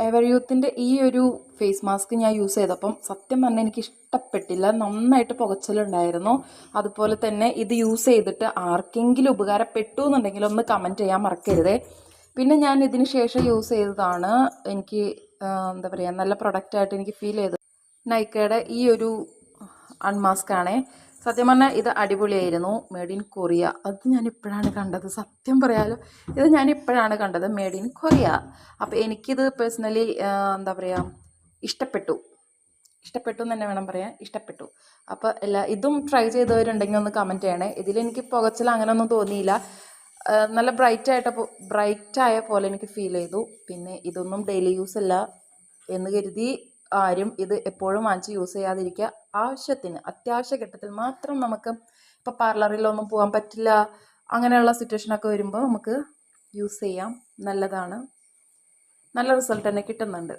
Ever യൂത്തിൻ്റെ ഈ ഒരു face mask ഞാൻ യൂസ് ചെയ്തപ്പം സത്യം പറഞ്ഞാൽ എനിക്ക് ഇഷ്ടപ്പെട്ടില്ല. നന്നായിട്ട് പുകച്ചിലുണ്ടായിരുന്നു. അതുപോലെ തന്നെ ഇത് യൂസ് ചെയ്തിട്ട് ആർക്കെങ്കിലും ഉപകാരപ്പെട്ടു എന്നുണ്ടെങ്കിൽ ഒന്ന് കമൻറ്റ് ചെയ്യാൻ മറക്കരുതേ. പിന്നെ ഞാൻ ഇതിന് ശേഷം യൂസ് ചെയ്തതാണ്. എനിക്ക് എന്താ പറയുക, നല്ല പ്രൊഡക്റ്റായിട്ട് എനിക്ക് ഫീൽ ചെയ്തു. നൈക്കയുടെ ഈ ഒരു അൺമാസ്കാണേ. സത്യം പറഞ്ഞാൽ ഇത് അടിപൊളിയായിരുന്നു. Made in Korea. അത് ഞാൻ ഇപ്പോഴാണ് കണ്ടത്. സത്യം പറയാലോ, ഇത് ഞാൻ ഇപ്പോഴാണ് കണ്ടത്, മെയ്ഡ് ഇൻ കൊറിയ. അപ്പോൾ എനിക്കിത് പേഴ്സണലി എന്താ പറയുക, ഇഷ്ടപ്പെട്ടു എന്ന് തന്നെ വേണം പറയാൻ, ഇഷ്ടപ്പെട്ടു. അപ്പോൾ ഇതും ട്രൈ ചെയ്തവരുണ്ടെങ്കിൽ ഒന്ന് കമൻറ്റ് ചെയ്യണേ. ഇതിലെനിക്ക് പുകച്ചിൽ അങ്ങനെയൊന്നും തോന്നിയില്ല. നല്ല ബ്രൈറ്റായ പോലെ എനിക്ക് ഫീൽ ചെയ്തു. പിന്നെ ഇതൊന്നും ഡെയിലി യൂസ് അല്ല എന്ന് കരുതി ആരും ഇത് എപ്പോഴും വാങ്ങിച്ച് യൂസ് ചെയ്യാതിരിക്കുക. ആവശ്യത്തിന് അത്യാവശ്യ ഘട്ടത്തിൽ മാത്രം. നമുക്ക് ഇപ്പോൾ പാർലറിലൊന്നും പോകാൻ പറ്റില്ല, അങ്ങനെയുള്ള സിറ്റുവേഷനൊക്കെ വരുമ്പോൾ നമുക്ക് യൂസ് ചെയ്യാം. നല്ലതാണ്, നല്ല റിസൾട്ട് തന്നെ കിട്ടുന്നുണ്ട്.